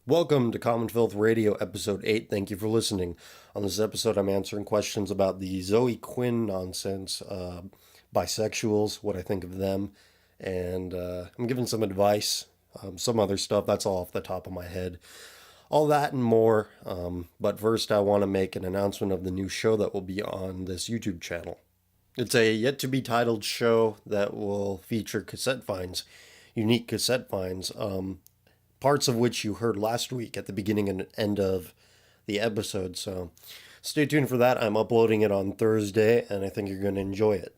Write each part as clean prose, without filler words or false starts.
Welcome to Common Filth Radio, Episode 8. Thank you for listening. On this episode, I'm answering questions about the Zoe Quinn nonsense, bisexuals, what I think of them, and I'm giving some advice, some other stuff. That's all off the top of my head. All that and more. But first, I want to make an announcement of the new show that will be on this YouTube channel. It's a yet-to-be-titled show that will feature cassette finds, unique cassette finds, parts of which you heard last week at the beginning and end of the episode. So stay tuned for that. I'm uploading it on Thursday, and I think you're going to enjoy it.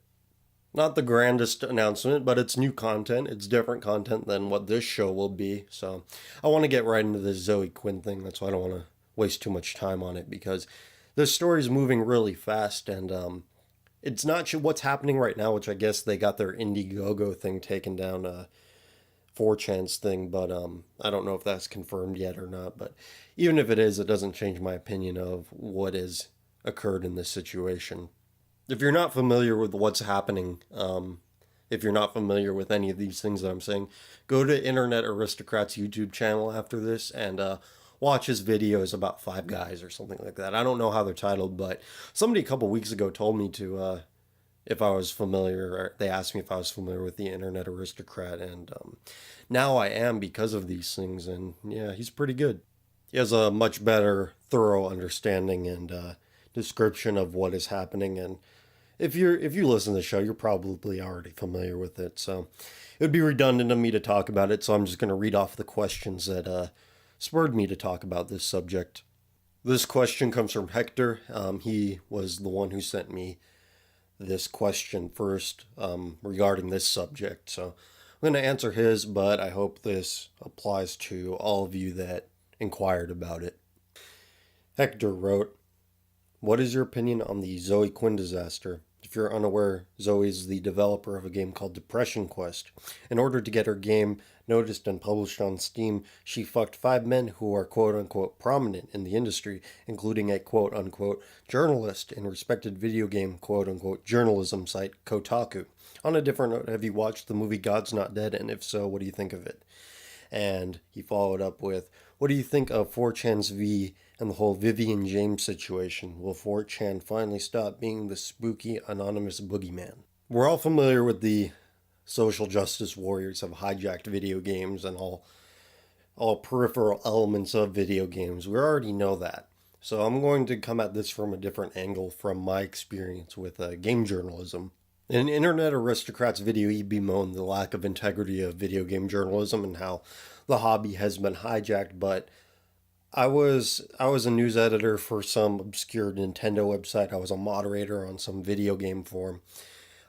Not the grandest announcement, but it's new content. It's different content than what this show will be. So I want to get right into this Zoe Quinn thing. That's why I don't want to waste too much time on it, because this story's moving really fast, and it's not sure what's happening right now, which I guess they got their Indiegogo thing taken down, 4chan's thing, but I don't know if that's confirmed yet or not. But even if it is, it doesn't change my opinion of what has occurred in this situation. If you're not familiar with what's happening, if you're not familiar with any of these things that I'm saying, go to Internet Aristocrat's YouTube channel after this and watch his videos about Five Guys or something like that. I don't know how they're titled, but somebody a couple weeks ago told me to, if I was familiar, or they asked me if I was familiar with the Internet Aristocrat, and now I am because of these things, and yeah, he's pretty good. He has a much better, thorough understanding and description of what is happening, and if you listen to the show, you're probably already familiar with it, so it would be redundant of me to talk about it, so I'm just going to read off the questions that spurred me to talk about this subject. This question comes from Hector. He was the one who sent me this question first regarding this subject. So I'm going to answer his, but I hope this applies to all of you that inquired about it. Hector wrote, "What is your opinion on the Zoe Quinn disaster? If you're unaware, Zoe is the developer of a game called Depression Quest. In order to get her game noticed and published on Steam, she fucked 5 men who are quote-unquote prominent in the industry, including a quote-unquote journalist in respected video game quote-unquote journalism site Kotaku. On a different note, have you watched the movie God's Not Dead, and if so, what do you think of it?" And he followed up with, "What do you think of 4chan's V and the whole Vivian James situation? Will 4chan finally stop being the spooky, anonymous boogeyman?" We're all familiar with the social justice warriors have hijacked video games and all peripheral elements of video games. We already know that. So I'm going to come at this from a different angle from my experience with game journalism. In Internet Aristocrats video, he bemoaned the lack of integrity of video game journalism and how the hobby has been hijacked, but I was a news editor for some obscure Nintendo website. I was a moderator on some video game forum.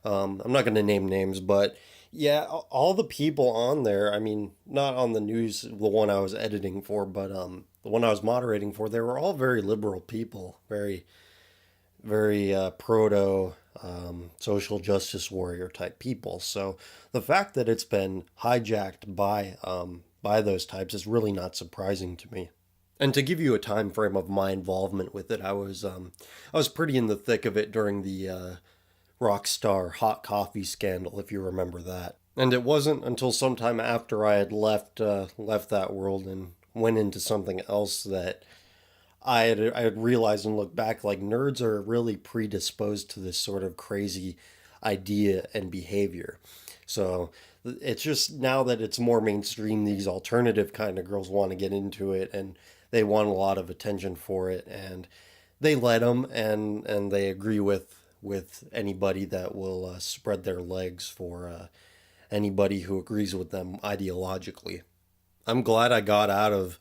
I'm not going to name names, but yeah, all the people on there, I mean, not on the news, the one I was editing for, but the one I was moderating for, they were all very liberal people, very, very proto social justice warrior type people. So the fact that it's been hijacked by those types is really not surprising to me. And to give you a time frame of my involvement with it, I was pretty in the thick of it during the Rockstar hot coffee scandal, if you remember that. And it wasn't until sometime after I had left that world and went into something else that I had realized and looked back, like, nerds are really predisposed to this sort of crazy idea and behavior. So it's just now that it's more mainstream, these alternative kind of girls want to get into it, and they want a lot of attention for it, and they let them, and they agree with anybody that will spread their legs for anybody who agrees with them ideologically. I'm glad I got out of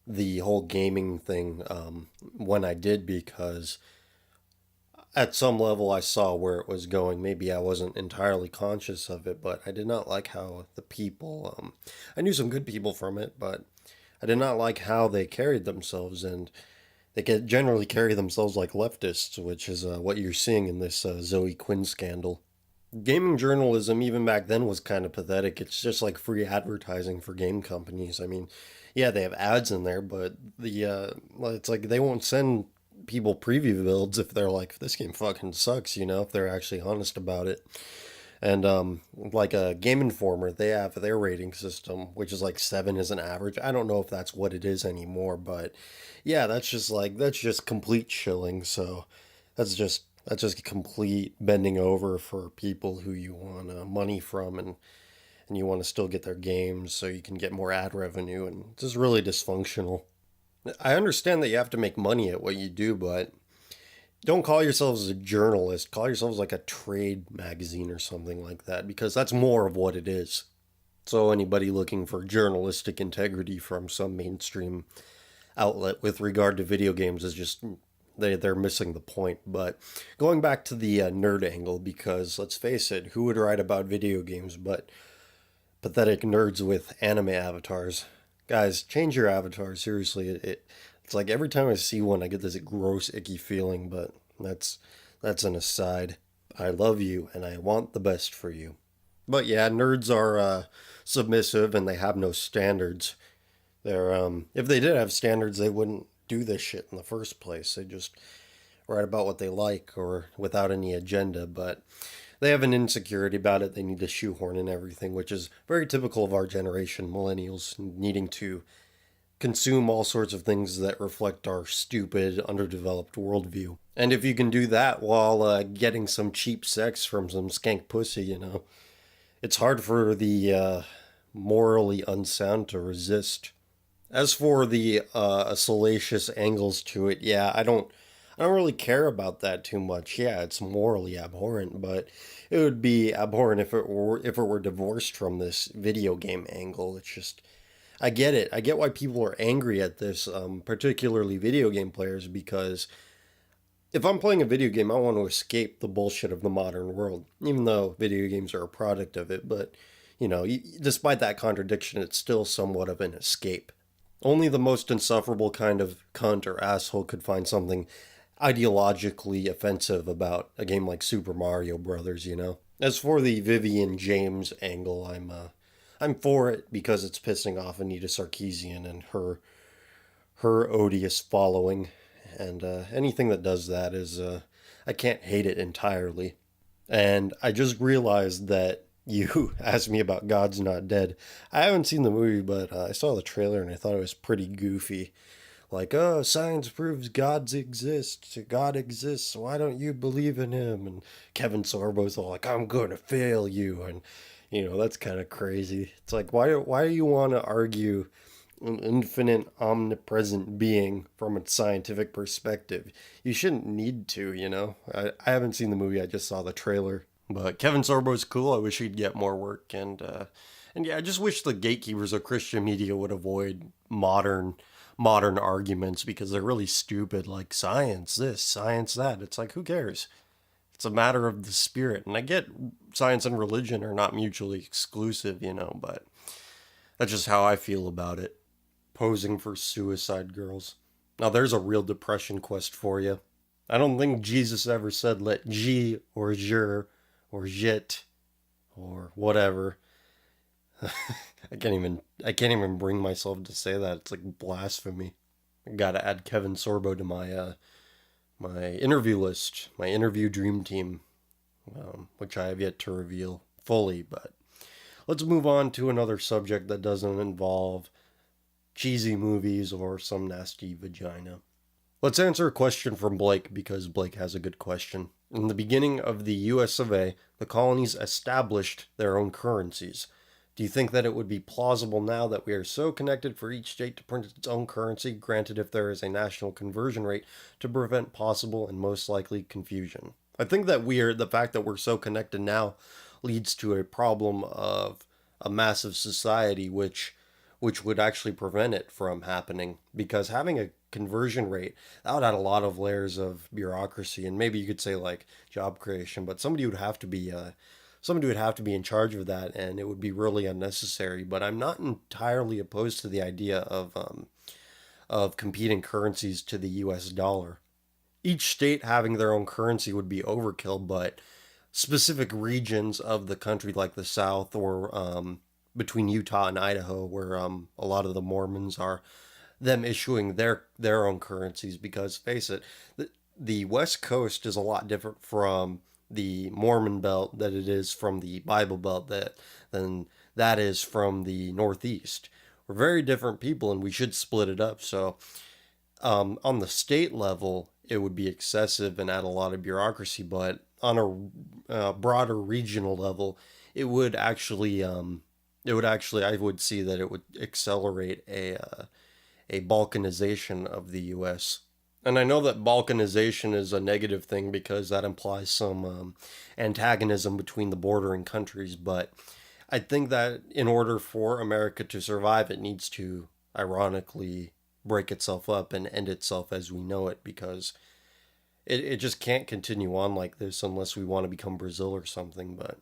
the whole gaming thing when I did, because at some level I saw where it was going. Maybe I wasn't entirely conscious of it, but I did not like how the people, I knew some good people from it, but I did not like how they carried themselves, and they can generally carry themselves like leftists, which is what you're seeing in this Zoe Quinn scandal. Gaming journalism, even back then, was kind of pathetic. It's just like free advertising for game companies. I mean, yeah, they have ads in there, but it's like they won't send people preview builds if they're like, this game fucking sucks, if they're actually honest about it. And like a Game Informer, they have their rating system, which is like 7 as an average. I don't know if that's what it is anymore, but yeah, that's just complete shilling. So that's just complete bending over for people who you want money from, and you want to still get their games so you can get more ad revenue, and it's just really dysfunctional. I understand that you have to make money at what you do, but don't call yourselves a journalist. Call yourselves like a trade magazine or something like that, because that's more of what it is. So anybody looking for journalistic integrity from some mainstream outlet with regard to video games is just they're missing the point. But going back to the nerd angle, because let's face it, who would write about video games but pathetic nerds with anime avatars? Guys, change your avatar. Seriously, it's like every time I see one, I get this gross, icky feeling. But that's an aside. I love you, and I want the best for you. But yeah, nerds are submissive, and they have no standards. They're if they did have standards, they wouldn't do this shit in the first place. They just write about what they like or without any agenda. But they have an insecurity about it. They need to shoehorn in everything, which is very typical of our generation, millennials, needing to consume all sorts of things that reflect our stupid, underdeveloped worldview. And if you can do that while getting some cheap sex from some skank pussy, it's hard for the morally unsound to resist. As for the salacious angles to it, yeah, I don't really care about that too much. Yeah, it's morally abhorrent, but it would be abhorrent if it were divorced from this video game angle. It's just I get it. I get why people are angry at this, particularly video game players, because if I'm playing a video game, I want to escape the bullshit of the modern world, even though video games are a product of it. But, despite that contradiction, it's still somewhat of an escape. Only the most insufferable kind of cunt or asshole could find something ideologically offensive about a game like Super Mario Brothers. As for the Vivian James angle, I'm for it because it's pissing off Anita Sarkeesian and her odious following, and anything that does that is I can't hate it entirely. And I just realized that you asked me about God's Not Dead. I haven't seen the movie, but I saw the trailer and I thought it was pretty goofy. Like, oh, science proves God exists. Why don't you believe in him? And Kevin Sorbo's all like, I'm gonna fail you, and that's kind of crazy. It's like, why do you want to argue an infinite, omnipresent being from a scientific perspective? You shouldn't need to. I haven't seen the movie. I just saw the trailer. But Kevin Sorbo's cool. I wish he'd get more work, and yeah, I just wish the gatekeepers of Christian media would avoid modern arguments because they're really stupid. Like science this, science that. It's like, who cares? It's a matter of the spirit. And I get science and religion are not mutually exclusive, but that's just how I feel about it. Posing for suicide girls. Now there's a real depression quest for you. I don't think Jesus ever said let G or Jer or Jit or whatever. I can't even bring myself to say that. It's like blasphemy. I gotta add Kevin Sorbo to my interview list, my interview dream team, which I have yet to reveal fully. But let's move on to another subject that doesn't involve cheesy movies or some nasty vagina. Let's answer a question from Blake because Blake has a good question. In the beginning of the US of A, the colonies established their own currencies. Do you think that it would be plausible now that we are so connected for each state to print its own currency, granted if there is a national conversion rate, to prevent possible and most likely confusion? I think that the fact that we're so connected now leads to a problem of a massive society which would actually prevent it from happening, because having a conversion rate, that would add a lot of layers of bureaucracy, and maybe you could say like job creation, but somebody would have to be in charge of that, and it would be really unnecessary. But I'm not entirely opposed to the idea of competing currencies to the US dollar. Each state having their own currency would be overkill, but specific regions of the country like the South or between Utah and Idaho, where a lot of the Mormons are, them issuing their own currencies, because face it, the West Coast is a lot different from the Mormon Belt that it is from the Bible Belt than that is from the Northeast. We're very different people, and we should split it up. So, on the state level, it would be excessive and add a lot of bureaucracy, but on a broader regional level, it would actually, I would see that it would accelerate a balkanization of the U.S. And I know that balkanization is a negative thing because that implies some antagonism between the bordering countries, but I think that in order for America to survive, it needs to, ironically, break itself up and end itself as we know it, because it just can't continue on like this unless we want to become Brazil or something. But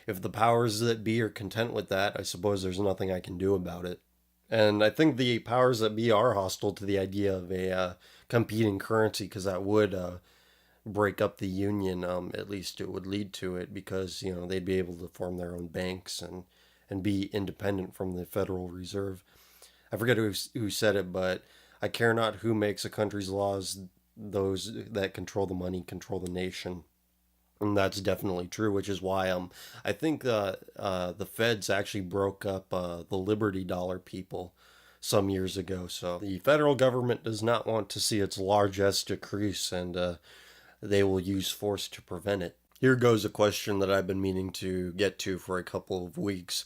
if the powers that be are content with that, I suppose there's nothing I can do about it. And I think the powers that be are hostile to the idea of a competing currency, because that would break up the union. At least it would lead to it, because they'd be able to form their own banks and be independent from the Federal Reserve. I forget who said it, but I care not who makes a country's laws; those that control the money control the nation. And that's definitely true, which is why I think the feds actually broke up the Liberty Dollar people some years ago. So the federal government does not want to see its largesse decrease, and they will use force to prevent it. Here goes a question that I've been meaning to get to for a couple of weeks.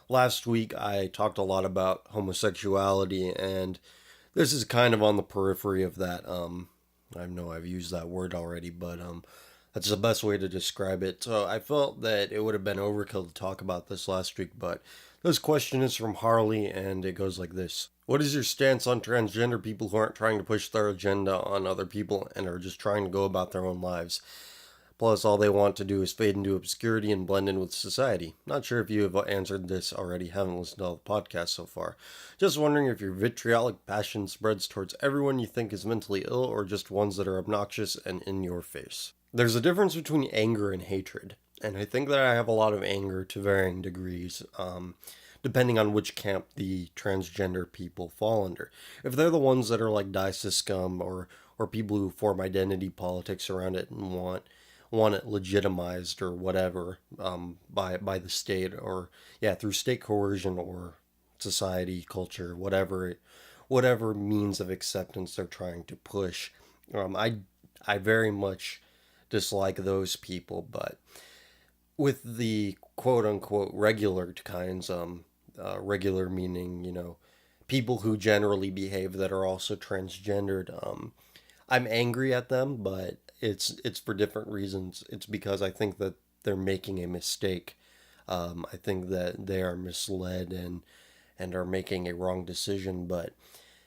Last week I talked a lot about homosexuality, and this is kind of on the periphery of that. I know I've used that word already, but that's the best way to describe it. So I felt that it would have been overkill to talk about this last week, but this question is from Harley, and it goes like this. What is your stance on transgender people who aren't trying to push their agenda on other people and are just trying to go about their own lives? Plus, all they want to do is fade into obscurity and blend in with society. Not sure if you have answered this already, haven't listened to all the podcasts so far. Just wondering if your vitriolic passion spreads towards everyone you think is mentally ill or just ones that are obnoxious and in your face. There's a difference between anger and hatred, and I think that I have a lot of anger to varying degrees, depending on which camp the transgender people fall under. If they're the ones that are like Dice scum, or people who form identity politics around it and want it legitimized or whatever, by the state, or through state coercion or society, culture, whatever means of acceptance they're trying to push. I very much dislike those people. But with the quote unquote regular kinds, regular meaning people who generally behave that are also transgendered, I'm angry at them, but it's for different reasons. It's because I think that they're making a mistake. I think that they are misled and are making a wrong decision, but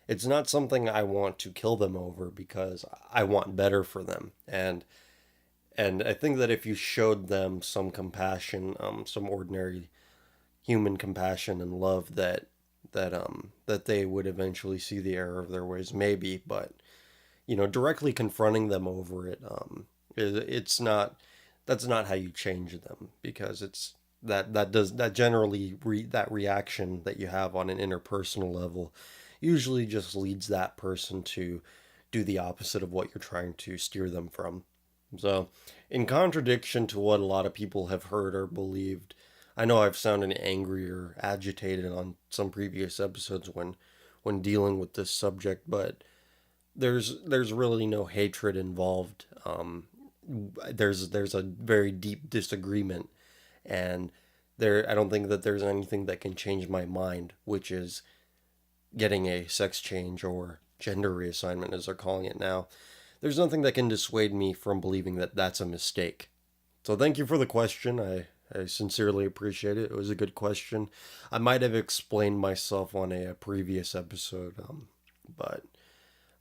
it's not something I want to kill them over, because I want better for them. And I think that if you showed them some compassion, some ordinary human compassion and love, that they would eventually see the error of their ways, maybe. But directly confronting them over it, it's not. That's not how you change them, because it's that generally that reaction that you have on an interpersonal level usually just leads that person to do the opposite of what you're trying to steer them from. So, in contradiction to what a lot of people have heard or believed, I know I've sounded angry or agitated on some previous episodes when dealing with this subject, but there's really no hatred involved. There's a very deep disagreement, and I don't think that there's anything that can change my mind, which is getting a sex change or gender reassignment, as they're calling it now. There's nothing that can dissuade me from believing that that's a mistake. So thank you for the question. I sincerely appreciate it. It was a good question. I might have explained myself on a previous episode, but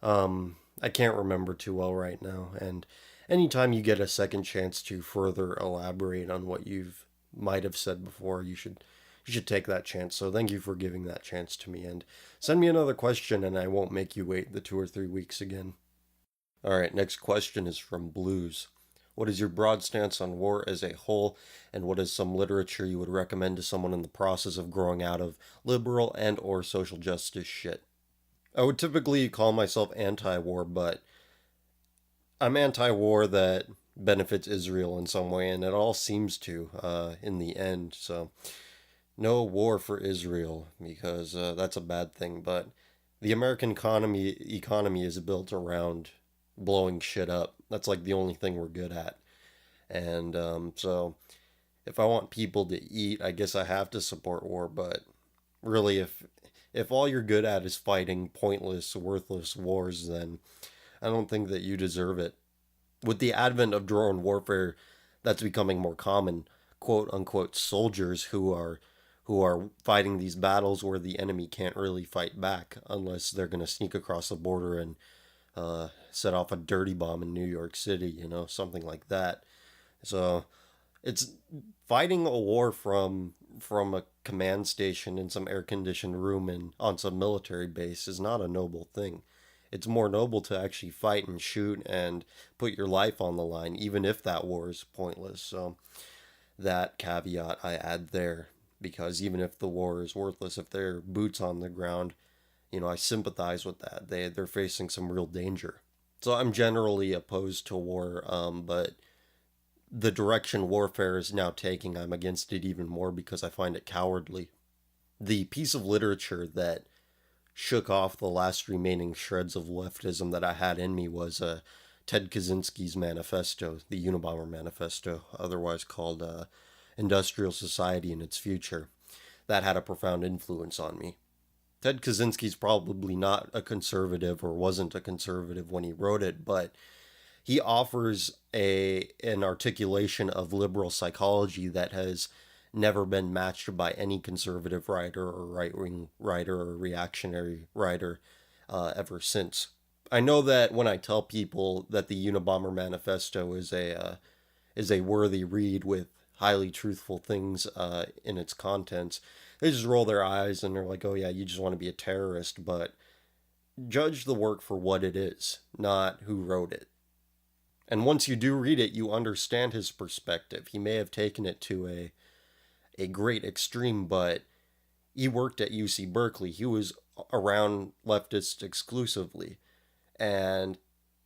I can't remember too well right now. And anytime you get a second chance to further elaborate on what you've might have said before, you should take that chance. So thank you for giving that chance to me, and send me another question and I won't make you wait the 2 or 3 weeks again. All right, next question is from Blues. What is your broad stance on war as a whole, and what is some literature you would recommend to someone in the process of growing out of liberal and or social justice shit? I would typically call myself anti-war, but I'm anti-war that benefits Israel in some way, and it all seems to in the end. So no war for Israel because that's a bad thing. But the American economy is built around blowing shit up. That's like the only thing we're good at. And so if I want people to eat, I guess I have to support war. But really, if all you're good at is fighting pointless, worthless wars, then I don't think that you deserve it. With the advent of drone warfare that's becoming more common, quote unquote soldiers who are fighting these battles where the enemy can't really fight back unless they're going to sneak across the border and set off a dirty bomb in New York City, something like that. So it's fighting a war from a command station in some air conditioned room and on some military base is not a noble thing. It's more noble to actually fight and shoot and put your life on the line, even if that war is pointless. So that caveat I add there, because even if the war is worthless, if they're boots on the ground, I sympathize with that. They're facing some real danger. So I'm generally opposed to war, but the direction warfare is now taking, I'm against it even more because I find it cowardly. The piece of literature that shook off the last remaining shreds of leftism that I had in me was Ted Kaczynski's manifesto, the Unabomber Manifesto, otherwise called Industrial Society and Its Future. That had a profound influence on me. Ted Kaczynski's probably not a conservative or wasn't a conservative when he wrote it, but he offers an articulation of liberal psychology that has never been matched by any conservative writer or right wing writer or reactionary writer ever since. I know that when I tell people that the Unabomber Manifesto is a worthy read with highly truthful things in its contents, they just roll their eyes and they're like, "Oh yeah, you just want to be a terrorist." But judge the work for what it is, not who wrote it. And once you do read it, you understand his perspective. He may have taken it to a great extreme, but he worked at UC Berkeley. He was around leftists exclusively. And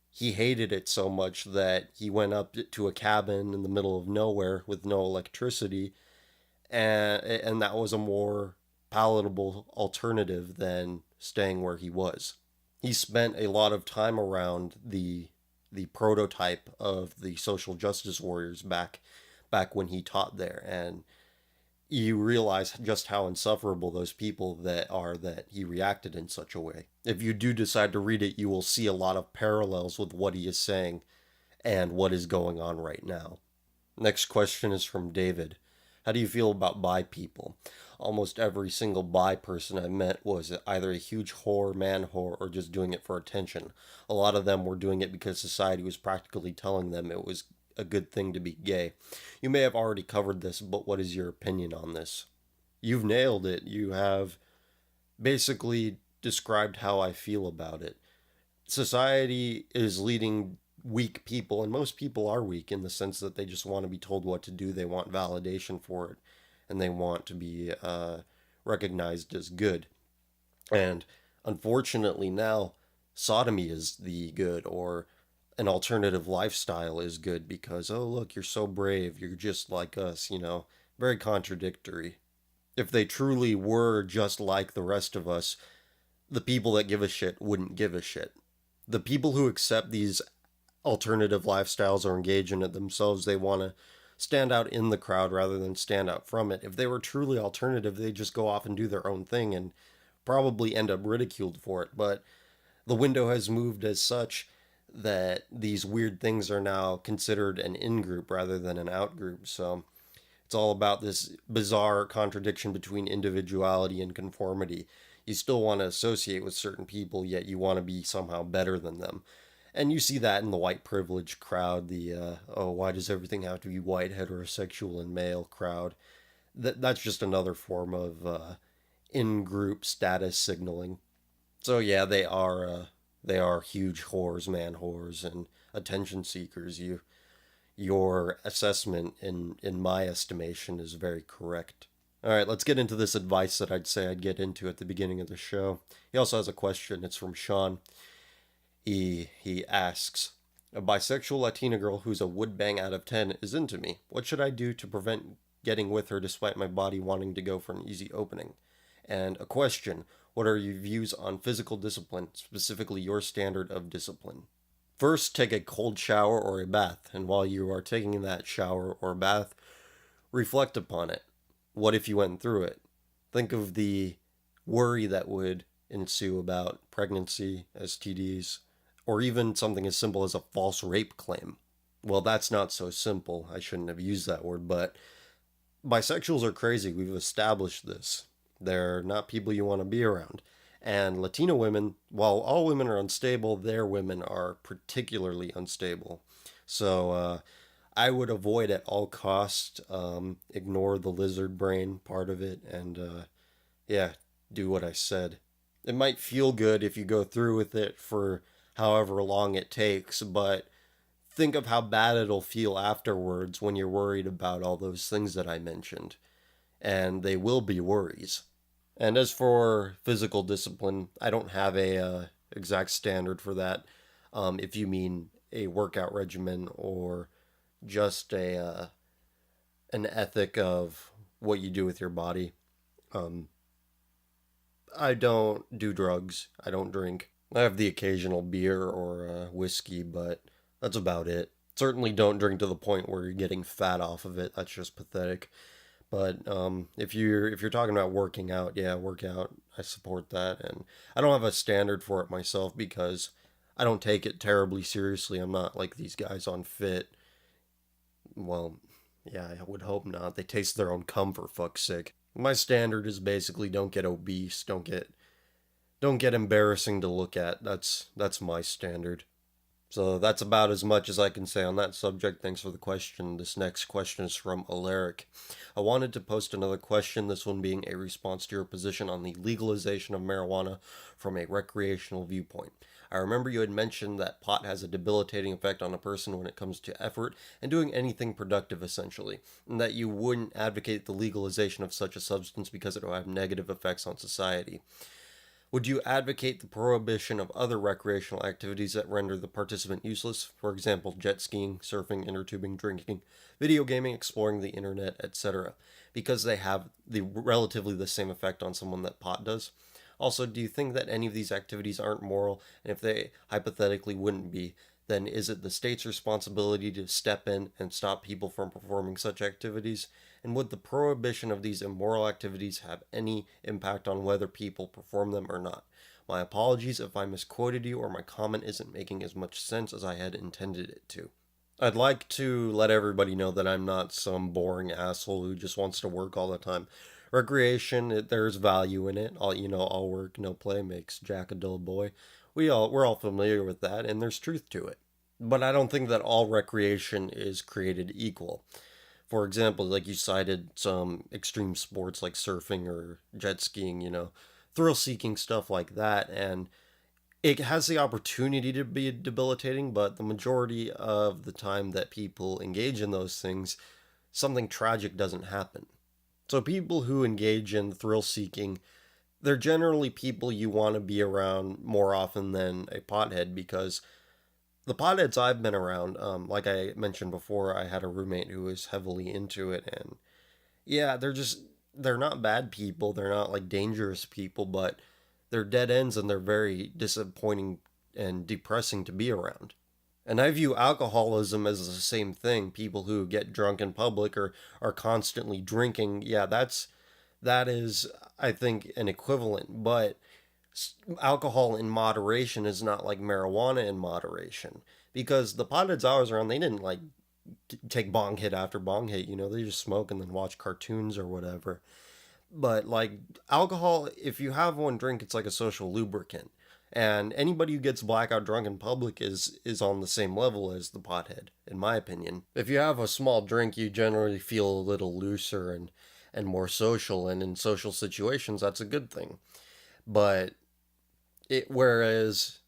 he hated it so much that he went up to a cabin in the middle of nowhere with no electricity. And that was a more palatable alternative than staying where he was. He spent a lot of time around the prototype of the social justice warriors back when he taught there, and you realize just how insufferable those people that he reacted in such a way. If you do decide to read it, you will see a lot of parallels with what he is saying and what is going on right now. Next question is from David. How do you feel about bi people? Almost every single bi person I met was either a huge whore, man whore, or just doing it for attention. A lot of them were doing it because society was practically telling them it was a good thing to be gay. You may have already covered this, but what is your opinion on this? You've nailed it. You have basically described how I feel about it. Society is leading weak people, and most people are weak in the sense that they just want to be told what to do. They want validation for it, and they want to be recognized as good. And unfortunately, now sodomy is the good, or an alternative lifestyle is good because, oh, look, you're so brave. You're just like us, very contradictory. If they truly were just like the rest of us, the people that give a shit wouldn't give a shit. The people who accept these alternative lifestyles or engage in it themselves, they want to stand out in the crowd rather than stand out from it. If they were truly alternative, they'd just go off and do their own thing and probably end up ridiculed for it. But the window has moved as such that these weird things are now considered an in-group rather than an out-group. So it's all about this bizarre contradiction between individuality and conformity. You still want to associate with certain people, yet you want to be somehow better than them. And you see that in the white privilege crowd, the, oh, why does everything have to be white, heterosexual, and male crowd? That's just another form of in-group status signaling. So yeah, they are huge whores, man whores, and attention seekers. Your assessment, in my estimation, is very correct. All right, let's get into this advice that I'd say I'd get into at the beginning of the show. He also has a question. It's from Sean. He asks, A bisexual Latina girl who's a would bang out of 10 is into me. What should I do to prevent getting with her despite my body wanting to go for an easy opening? And a question: what are your views on physical discipline, specifically your standard of discipline? First, take a cold shower or a bath, and while you are taking that shower or bath, reflect upon it. What if you went through it? Think of the worry that would ensue about pregnancy, STDs, or even something as simple as a false rape claim. Well, that's not so simple. I shouldn't have used that word, but bisexuals are crazy. We've established this. They're not people you want to be around. And Latino women, while all women are unstable, their women are particularly unstable. So I would avoid at all costs, ignore the lizard brain part of it, and yeah, do what I said. It might feel good if you go through with it for however long it takes, but think of how bad it'll feel afterwards when you're worried about all those things that I mentioned. And they will be worries. And as for physical discipline, I don't have a exact standard for that. If you mean a workout regimen or just a an ethic of what you do with your body. Um, I don't do drugs. I don't drink. I have the occasional beer or whiskey, but that's about it. Certainly don't drink to the point where you're getting fat off of it. That's just pathetic. But if you're talking about working out, yeah, work out. I support that, and I don't have a standard for it myself because I don't take it terribly seriously. I'm not like these guys on Fit. Well, yeah, I would hope not. They taste their own cum for fuck's sake. My standard is basically don't get obese, don't get embarrassing to look at. That's my standard. So that's about as much as I can say on that subject. Thanks for the question. This next question is from Alaric. I wanted to post another question, this one being a response to your position on the legalization of marijuana from a recreational viewpoint. I remember you had mentioned that pot has a debilitating effect on a person when it comes to effort and doing anything productive, essentially, and that you wouldn't advocate the legalization of such a substance because it will have negative effects on society. Would you advocate the prohibition of other recreational activities that render the participant useless? For example, jet skiing, surfing, inner tubing, drinking, video gaming, exploring the internet, etc., because they have relatively the same effect on someone that pot does? Also, do you think that any of these activities aren't moral? And if they hypothetically wouldn't be, then is it the state's responsibility to step in and stop people from performing such activities? And would the prohibition of these immoral activities have any impact on whether people perform them or not? My apologies if I misquoted you or my comment isn't making as much sense as I had intended it to. I'd like to let everybody know that I'm not some boring asshole who just wants to work all the time. Recreation, there's value in it. All work, no play makes Jack a dull boy. We're all familiar with that, and there's truth to it. But I don't think that all recreation is created equal. For example, like you cited some extreme sports like surfing or jet skiing, thrill seeking stuff like that. And it has the opportunity to be debilitating, but the majority of the time that people engage in those things, something tragic doesn't happen. So people who engage in thrill seeking, they're generally people you want to be around more often than a pothead because the potheads I've been around, like I mentioned before, I had a roommate who was heavily into it, and yeah, they're not bad people, they're not like dangerous people, but they're dead ends and they're very disappointing and depressing to be around. And I view alcoholism as the same thing. People who get drunk in public or are constantly drinking, yeah, that is, I think, an equivalent, but alcohol in moderation is not like marijuana in moderation because the potheads I was around, they didn't like take bong hit after bong hit, they just smoke and then watch cartoons or whatever. But like alcohol, if you have one drink, it's like a social lubricant, and anybody who gets blackout drunk in public is on the same level as the pothead, in my opinion. If you have a small drink, you generally feel a little looser and more social, and in social situations that's a good thing. But whereas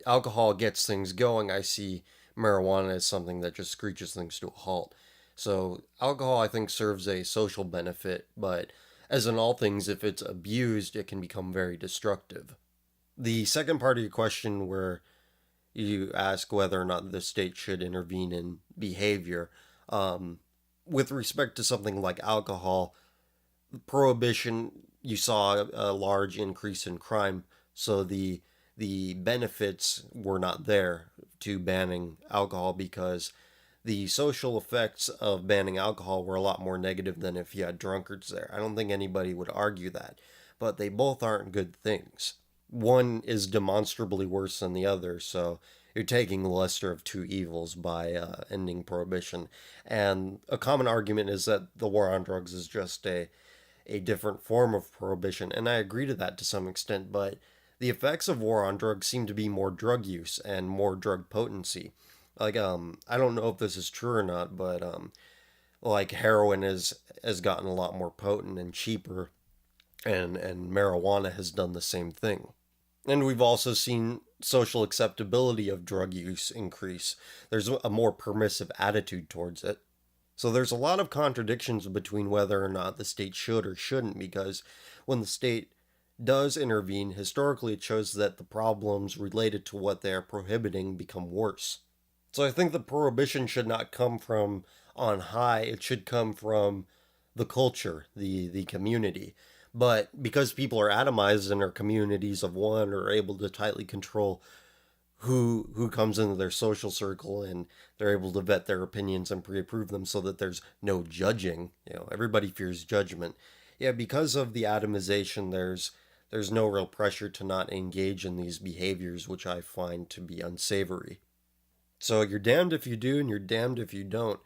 alcohol gets things going, I see marijuana as something that just screeches things to a halt. So alcohol, I think, serves a social benefit, but as in all things, if it's abused, it can become very destructive. The second part of your question, where you ask whether or not the state should intervene in behavior. Um, with respect to something like alcohol, prohibition, you saw a large increase in crime, so the benefits were not there to banning alcohol because the social effects of banning alcohol were a lot more negative than if you had drunkards there. I don't think anybody would argue that, but they both aren't good things. One is demonstrably worse than the other, so you're taking the lesser of two evils by ending prohibition. And a common argument is that the war on drugs is just a different form of prohibition, and I agree to that to some extent, but the effects of war on drugs seem to be more drug use and more drug potency. Like, I don't know if this is true or not, but like heroin has gotten a lot more potent and cheaper, and marijuana has done the same thing. And we've also seen social acceptability of drug use increase. There's a more permissive attitude towards it. So there's a lot of contradictions between whether or not the state should or shouldn't, because when the state does intervene, historically it shows that the problems related to what they are prohibiting become worse. So I think the prohibition should not come from on high, it should come from the culture, the community. But because people are atomized in their communities of one, or able to tightly control who comes into their social circle, and they're able to vet their opinions and pre-approve them so that there's no judging. Everybody fears judgment. Yeah, because of the atomization, there's no real pressure to not engage in these behaviors, which I find to be unsavory. So you're damned if you do and you're damned if you don't.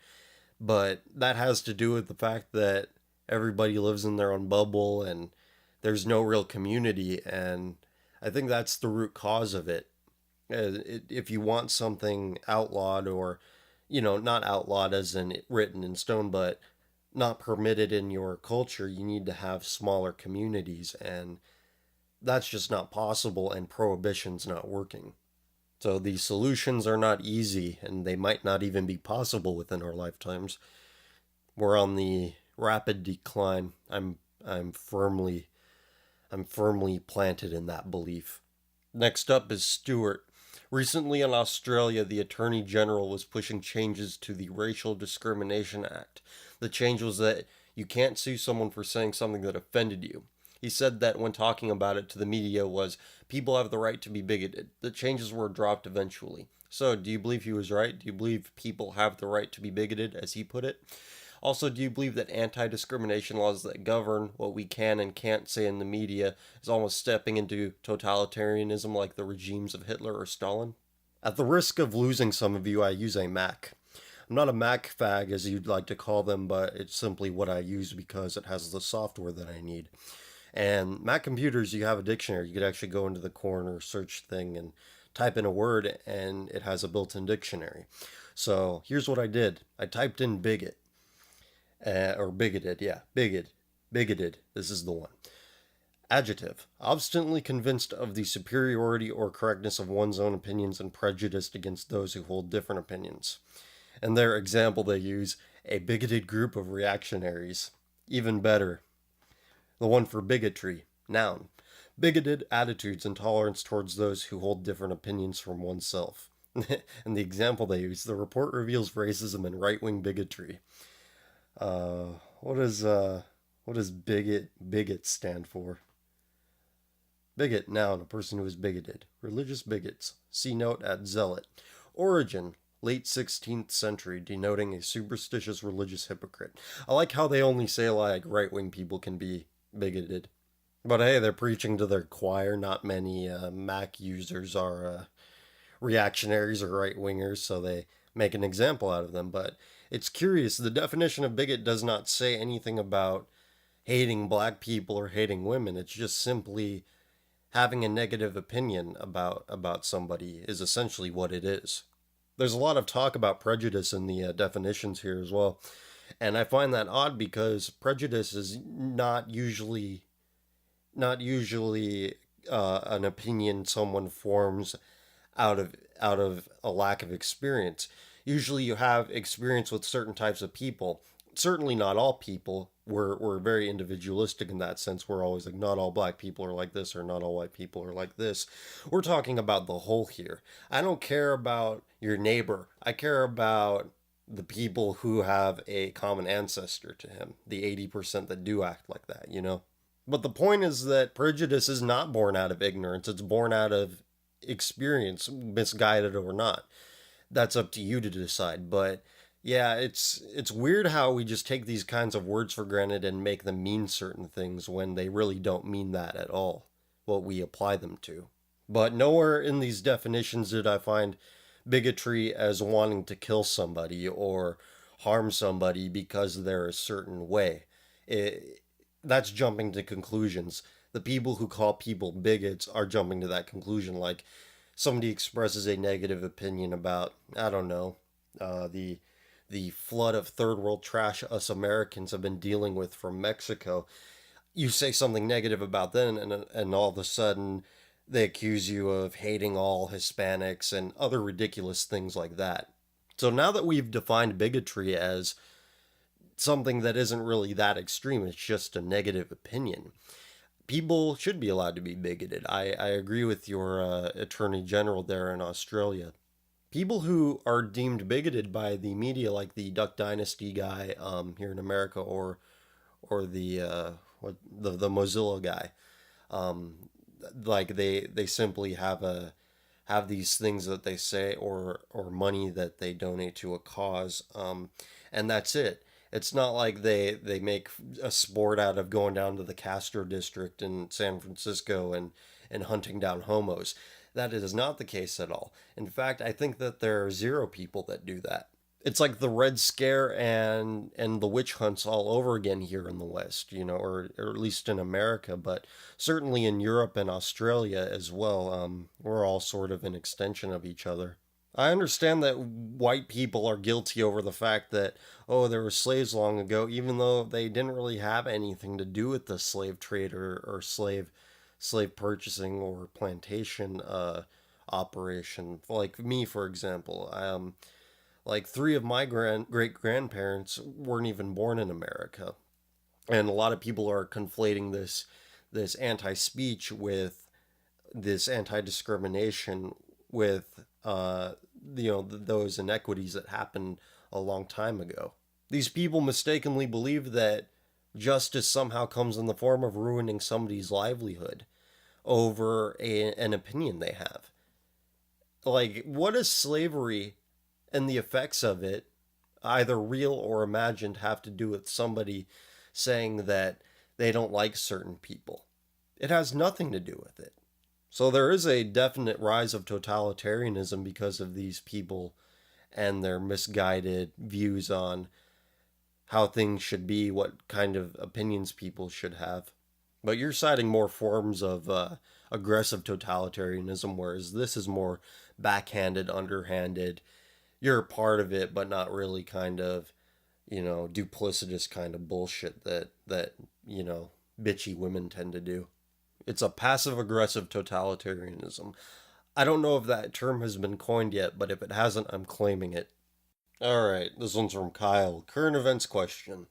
But that has to do with the fact that everybody lives in their own bubble and there's no real community, and I think that's the root cause of it. If you want something outlawed, or not outlawed as in written in stone, but not permitted in your culture, you need to have smaller communities, and that's just not possible, and prohibition's not working. So these solutions are not easy, and they might not even be possible within our lifetimes. We're on the rapid decline. I'm firmly I'm firmly planted in that belief. Next up is Stewart. Recently in Australia, the Attorney General was pushing changes to the Racial Discrimination Act. The change was that you can't sue someone for saying something that offended you. He said that when talking about it to the media was, people have the right to be bigoted. The changes were dropped eventually. So, do you believe he was right? Do you believe people have the right to be bigoted, as he put it? Also, do you believe that anti-discrimination laws that govern what we can and can't say in the media is almost stepping into totalitarianism like the regimes of Hitler or Stalin? At the risk of losing some of you, I use a Mac. I'm not a Mac fag, as you'd like to call them, but it's simply what I use because it has the software that I need. And Mac computers, you have a dictionary. You could actually go into the corner search thing and type in a word, and it has a built-in dictionary. So here's what I did. I typed in bigot, or bigoted, yeah, bigoted. This is the one. Adjective: obstinately convinced of the superiority or correctness of one's own opinions and prejudiced against those who hold different opinions. And their example they use, a bigoted group of reactionaries. Even better, the one for bigotry. Noun: bigoted attitudes and tolerance towards those who hold different opinions from oneself. And the example they use, the report reveals racism and right-wing bigotry. Uh, what does bigot stand for? Bigot, noun, a person who is bigoted. Religious bigots. See note at zealot. Origin: late 16th century, denoting a superstitious religious hypocrite. I like how they only say like right-wing people can be bigoted. But hey, they're preaching to their choir. Not many Mac users are reactionaries or right-wingers, so they make an example out of them. But it's curious, the definition of bigot does not say anything about hating black people or hating women. It's just simply having a negative opinion about somebody is essentially what it is. There's a lot of talk about prejudice in the definitions here as well. And I find that odd because prejudice is not usually an opinion someone forms out of a lack of experience. Usually you have experience with certain types of people. Certainly not all people. we're very individualistic in that sense. We're always like, not all black people are like this, or not all white people are like this. We're talking about the whole here. I don't care about your neighbor. I care about the people who have a common ancestor to him, the 80% that do act like that, you know? But the point is that prejudice is not born out of ignorance, it's born out of experience, misguided or not. That's up to you to decide. But yeah, it's weird how we just take these kinds of words for granted and make them mean certain things when they really don't mean that at all, what we apply them to. But nowhere in these definitions did I find bigotry as wanting to kill somebody or harm somebody because they're a certain way. It, that's jumping to conclusions. The people who call people bigots are jumping to that conclusion. Like somebody expresses a negative opinion about, I don't know, the flood of third world trash us Americans have been dealing with from Mexico. You say something negative about them, and all of a sudden they accuse you of hating all Hispanics and other ridiculous things like that. So now that we've defined bigotry as something that isn't really that extreme, it's just a negative opinion, people should be allowed to be bigoted. I agree with your attorney general there in Australia. People who are deemed bigoted by the media, like the Duck Dynasty guy here in America, or the the Mozilla guy, um, like they simply have these things that they say, or money that they donate to a cause, and that's it. It's not like they make a sport out of going down to the Castro district in San Francisco and hunting down homos. That is not the case at all. In fact, I think that there are zero people that do that. It's like the Red Scare and the witch hunts all over again here in the West, you know, or at least in America, but certainly in Europe and Australia as well. We're all sort of an extension of each other. I understand that white people are guilty over the fact that, oh, there were slaves long ago, even though they didn't really have anything to do with the slave trade, or slave purchasing or plantation operation. Like me, for example, like three of my great grandparents weren't even born in America, and a lot of people are conflating this anti speech with this anti discrimination with those inequities that happened a long time ago. These people mistakenly believe that justice somehow comes in the form of ruining somebody's livelihood over an opinion they have. Like, what does slavery and the effects of it, either real or imagined, have to do with somebody saying that they don't like certain people? It has nothing to do with it. So there is a definite rise of totalitarianism because of these people and their misguided views on how things should be, what kind of opinions people should have. But you're citing more forms of aggressive totalitarianism, whereas this is more backhanded, underhanded. You're a part of it, but not really, kind of, duplicitous kind of bullshit that bitchy women tend to do. It's a passive aggressive totalitarianism. I don't know if that term has been coined yet, but if it hasn't, I'm claiming it. All right, this one's from Kyle. Current events question.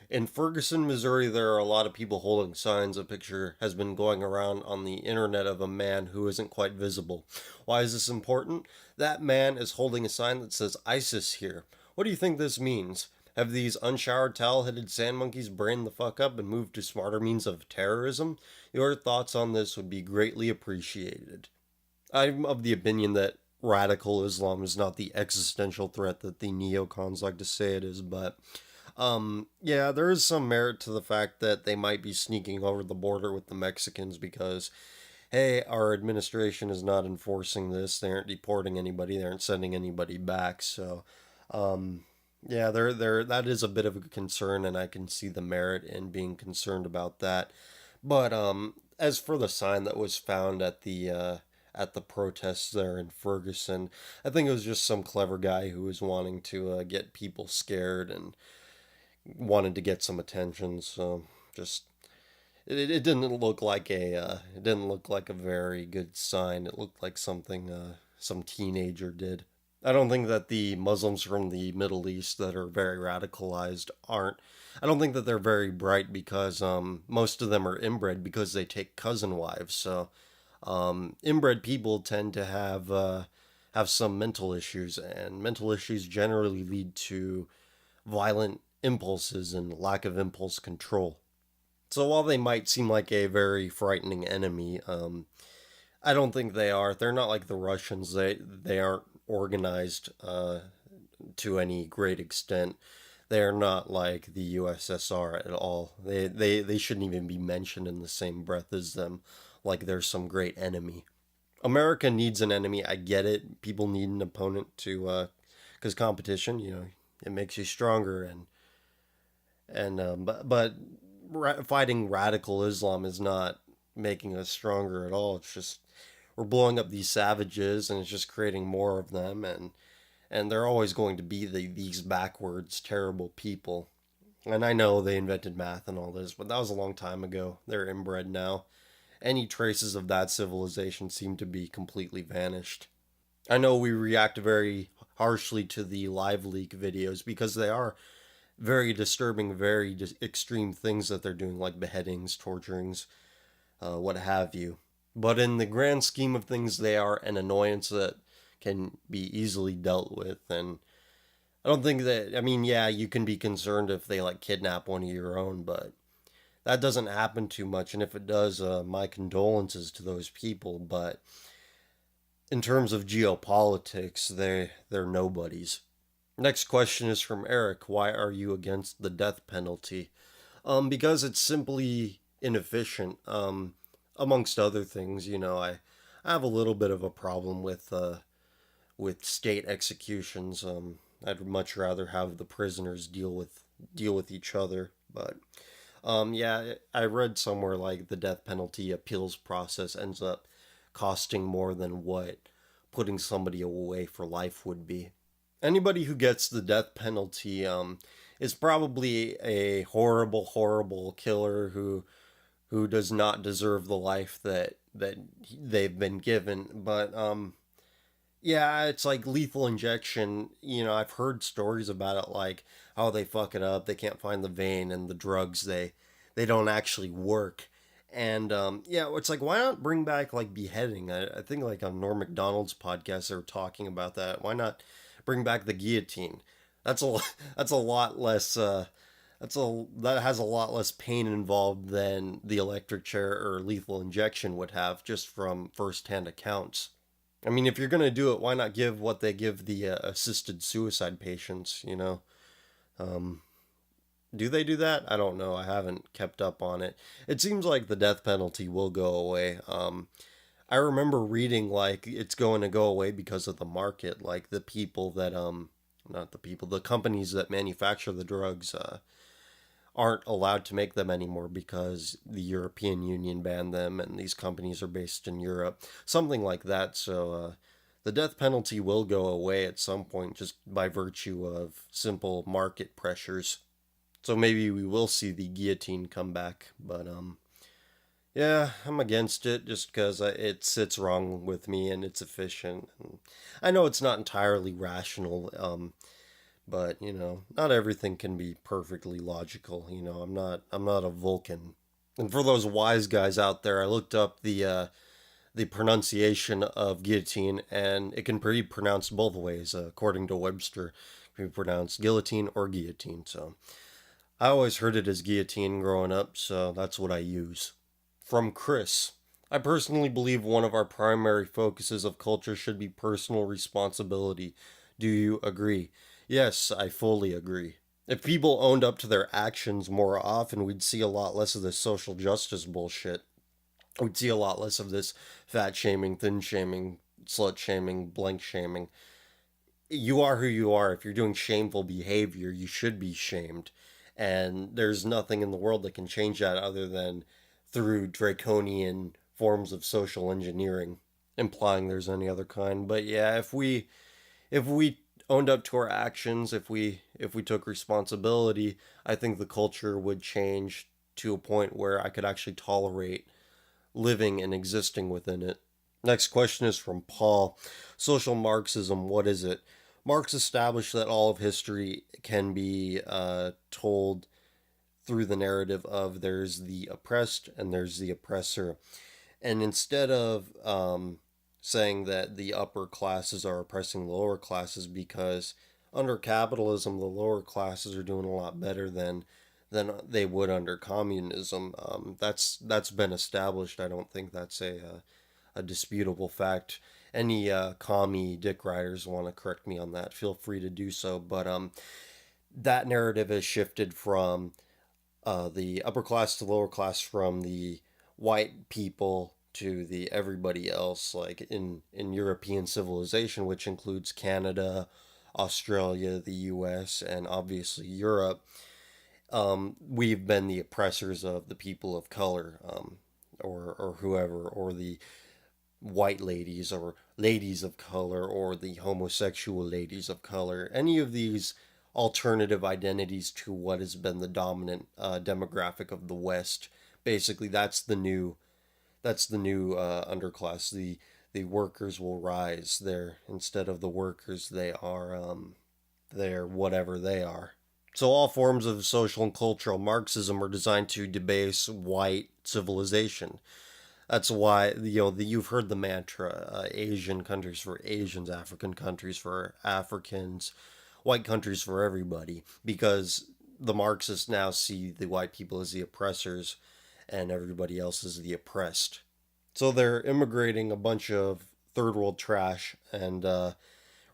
In Ferguson, Missouri, there are a lot of people holding signs. A picture has been going around on the internet of a man who isn't quite visible. Why is this important? That man is holding a sign that says ISIS here. What do you think this means? Have these unshowered, towel-headed sand monkeys brained the fuck up and moved to smarter means of terrorism? Your thoughts on this would be greatly appreciated. I'm of the opinion that radical Islam is not the existential threat that the neocons like to say it is, but yeah, there is some merit to the fact that they might be sneaking over the border with the Mexicans because, hey, our administration is not enforcing this. They aren't deporting anybody. They aren't sending anybody back. So, yeah, that is a bit of a concern, and I can see the merit in being concerned about that. But as for the sign that was found at the protests there in Ferguson, I think it was just some clever guy who was wanting to get people scared and wanted to get some attention. So just it didn't look like a very good sign. It looked like something some teenager did. I don't think that the Muslims from the Middle East that are very radicalized aren't. I don't think that they're very bright because most of them are inbred because they take cousin wives. So inbred people tend to have some mental issues, and mental issues generally lead to violent impulses and lack of impulse control. So while they might seem like a very frightening enemy, I don't think they are. They're not like the Russians. They aren't organized to any great extent. They're not like the USSR at all. They shouldn't even be mentioned in the same breath as them, like they're some great enemy. America needs an enemy. I get it. People need an opponent to, because competition, it makes you stronger, but fighting radical Islam is not making us stronger at all. It's just we're blowing up these savages, and it's just creating more of them, and they're always going to be these backwards, terrible people. And I know they invented math and all this, but that was a long time ago. They're inbred now. Any traces of that civilization seem to be completely vanished. I know we react very harshly to the live leak videos because they are very disturbing, very extreme things that they're doing, like beheadings, torturings, what have you. But in the grand scheme of things, they are an annoyance that can be easily dealt with. And I don't think that, I mean, yeah, you can be concerned if they like kidnap one of your own, but that doesn't happen too much. And if it does, my condolences to those people. But in terms of geopolitics, they're nobodies. Next question is from Eric. Why are you against the death penalty? Because it's simply inefficient. Amongst other things, I have a little bit of a problem with state executions. I'd much rather have the prisoners deal with each other. But yeah, I read somewhere like the death penalty appeals process ends up costing more than what putting somebody away for life would be. Anybody who gets the death penalty is probably a horrible, horrible killer who does not deserve the life that they've been given. But yeah, it's like lethal injection. I've heard stories about it, like how they fuck it up, they can't find the vein, and the drugs they don't actually work. And yeah, it's like, why not bring back like beheading? I think like on Norm Macdonald's podcast they were talking about that. Why not bring back the guillotine? That's a that's a lot less. That has a lot less pain involved than the electric chair or lethal injection would have, just from first-hand accounts. I mean, if you're gonna do it, why not give what they give the assisted suicide patients? Um, do they do that? I don't know. I haven't kept up on it. It seems like the death penalty will go away. I remember reading like it's going to go away because of the market, like the people that not the people, the companies that manufacture the drugs aren't allowed to make them anymore because the European Union banned them, and these companies are based in Europe, something like that. So the death penalty will go away at some point just by virtue of simple market pressures. So maybe we will see the guillotine come back, but yeah, I'm against it just because it sits wrong with me and it's efficient. And I know it's not entirely rational, but not everything can be perfectly logical. I'm not a Vulcan. And for those wise guys out there, I looked up the pronunciation of guillotine, and it can be pronounced both ways. According to Webster, it can be pronounced guillotine or guillotine. So I always heard it as guillotine growing up, so that's what I use. From Chris. I personally believe one of our primary focuses of culture should be personal responsibility. Do you agree? Yes, I fully agree. If people owned up to their actions more often, we'd see a lot less of this social justice bullshit. We'd see a lot less of this fat shaming, thin shaming, slut shaming, blank shaming. You are who you are. If you're doing shameful behavior, you should be shamed. And there's nothing in the world that can change that other than through draconian forms of social engineering, implying there's any other kind. But yeah, if we owned up to our actions, if we took responsibility, I think the culture would change to a point where I could actually tolerate living and existing within it. Next question is from Paul. Social Marxism, what is it? Marx established that all of history can be told through the narrative of there's the oppressed and there's the oppressor. And instead of saying that the upper classes are oppressing the lower classes, because under capitalism, the lower classes are doing a lot better than they would under communism. That's been established. I don't think that's a disputable fact. Any commie dick riders want to correct me on that, feel free to do so. But that narrative has shifted from the upper class to lower class, from the white people to the everybody else, like in European civilization, which includes Canada, Australia, the US, and obviously Europe. We've been the oppressors of the people of color, or whoever, or the white ladies or ladies of color, or the homosexual ladies of color. Any of these alternative identities to what has been the dominant demographic of the West. Basically, that's the new underclass. The workers will rise. They're, instead of the workers, they're whatever they are. So all forms of social and cultural Marxism are designed to debase white civilization. That's why, you've heard the mantra: Asian countries for Asians, African countries for Africans, white countries for everybody, because the Marxists now see the white people as the oppressors and everybody else as the oppressed. So they're immigrating a bunch of third world trash and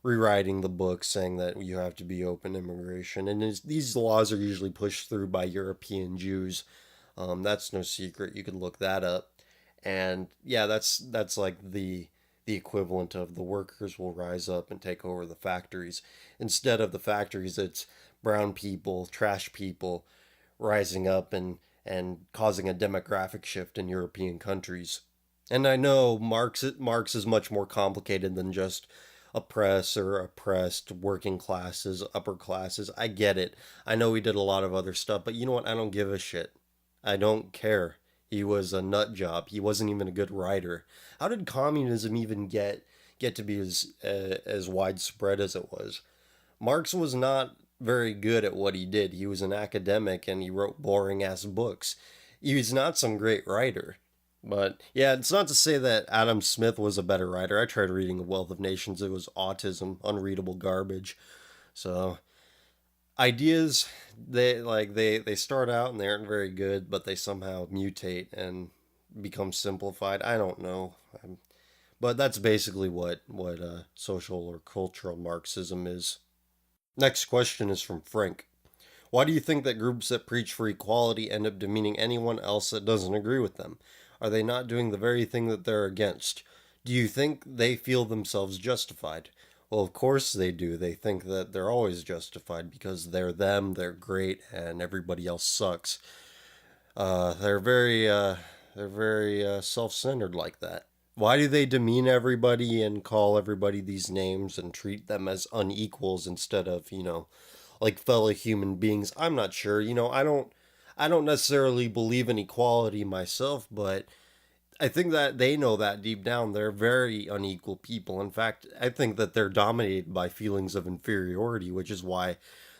rewriting the book, saying that you have to be open immigration. And these laws are usually pushed through by European Jews. That's no secret. You can look that up. And yeah, that's like the equivalent of the workers will rise up and take over the factories. Instead of the factories, it's brown people, trash people rising up and causing a demographic shift in European countries. And I know Marx is much more complicated than just oppress or oppressed, working classes, upper classes. I get it. I know he did a lot of other stuff, but you know what? I don't give a shit. I don't care. He was a nut job. He wasn't even a good writer. How did communism even get to be as widespread as it was? Marx was not very good at what he did. He was an academic and he wrote boring ass books. He was not some great writer. But yeah, it's not to say that Adam Smith was a better writer. I tried reading A Wealth of Nations. It was autism, unreadable garbage. So ideas, they start out and they aren't very good, but they somehow mutate and become simplified. I don't know. But that's basically what social or cultural Marxism is. Next question is from Frank. Why do you think that groups that preach for equality end up demeaning anyone else that doesn't agree with them? Are they not doing the very thing that they're against? Do you think they feel themselves justified? Well, of course they do. They think that they're always justified because they're them, they're great, and everybody else sucks. They're very self-centered like that. Why do they demean everybody and call everybody these names and treat them as unequals instead of, like fellow human beings? I'm not sure. I don't necessarily believe in equality myself, but I think that they know that deep down they're very unequal people. In fact, I think that they're dominated by feelings of inferiority, which is why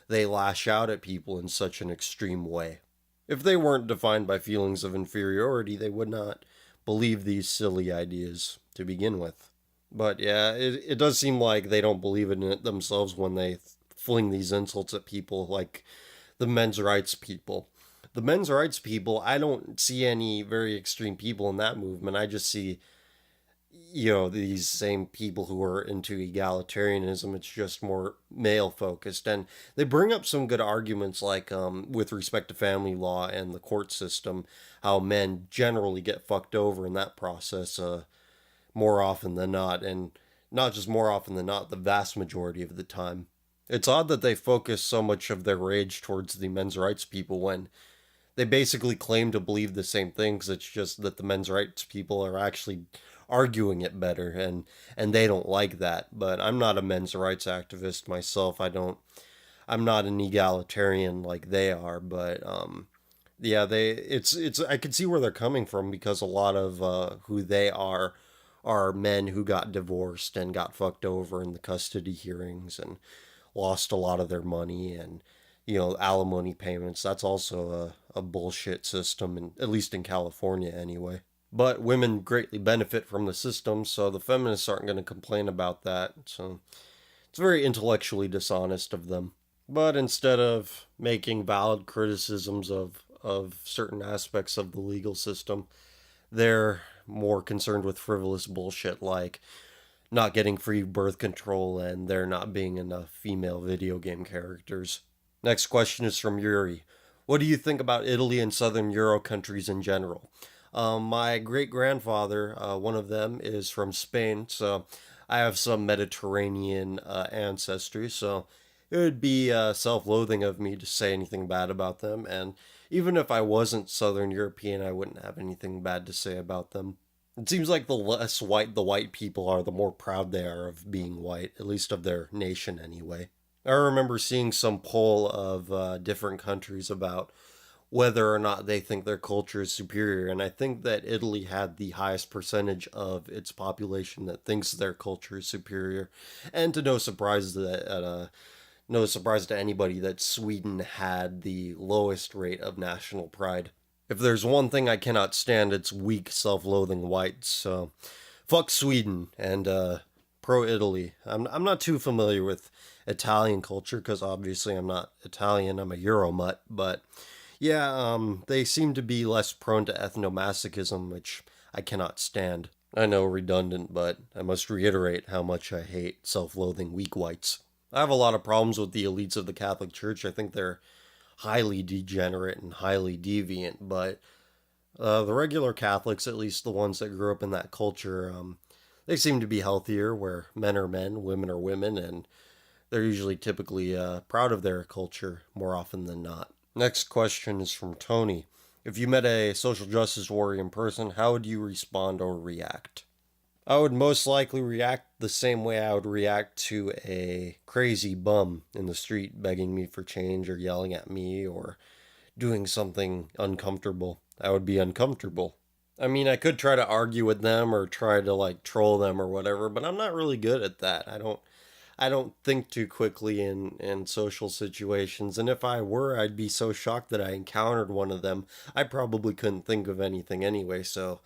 they lash out at people in such an extreme way. If they weren't defined by feelings of inferiority, they would not believe these silly ideas to begin with. But yeah, it does seem like they don't believe in it themselves when they fling these insults at people like the men's rights people. The men's rights people, I don't see any very extreme people in that movement. I just see, these same people who are into egalitarianism. It's just more male focused. And they bring up some good arguments, like with respect to family law and the court system, how men generally get fucked over in that process more often than not. And not just more often than not, the vast majority of the time. It's odd that they focus so much of their rage towards the men's rights people when they basically claim to believe the same things. It's just that the men's rights people are actually arguing it better, and they don't like that. But I'm not a men's rights activist myself. I'm not an egalitarian like they are, but yeah, they it's I can see where they're coming from, because a lot of who they are are men who got divorced and got fucked over in the custody hearings and lost a lot of their money and, alimony payments. That's also a bullshit system, and at least in California anyway. But women greatly benefit from the system, so the feminists aren't going to complain about that. So it's very intellectually dishonest of them. But instead of making valid criticisms of certain aspects of the legal system, they're more concerned with frivolous bullshit like not getting free birth control and there not being enough female video game characters. Next question is from Yuri. What do you think about Italy and Southern Euro countries in general? My great grandfather, one of them, is from Spain, so I have some Mediterranean ancestry, so it would be self loathing of me to say anything bad about them, and even if I wasn't Southern European, I wouldn't have anything bad to say about them. It seems like the less white the white people are, the more proud they are of being white, at least of their nation anyway. I remember seeing some poll of different countries about whether or not they think their culture is superior, and I think that Italy had the highest percentage of its population that thinks their culture is superior, and to no surprise to anybody that Sweden had the lowest rate of national pride. If there's one thing I cannot stand, it's weak, self-loathing whites. So, fuck Sweden and pro Italy. I'm not too familiar with Italian culture because obviously I'm not Italian. I'm a Euro mutt, but yeah, they seem to be less prone to ethnomasochism, which I cannot stand. I know, redundant, but I must reiterate how much I hate self-loathing weak whites. I have a lot of problems with the elites of the Catholic Church. I think they're highly degenerate and highly deviant, but the regular Catholics, at least the ones that grew up in that culture, they seem to be healthier, where men are men, women are women, and they're usually typically proud of their culture more often than not. Next question is from Tony. If you met a social justice warrior in person, how would you respond or react? I would most likely react the same way I would react to a crazy bum in the street begging me for change or yelling at me or doing something uncomfortable. I would be uncomfortable. I mean, I could try to argue with them or try to like troll them or whatever, but I'm not really good at that. I don't think too quickly in social situations, and if I were, I'd be so shocked that I encountered one of them. I probably couldn't think of anything anyway, so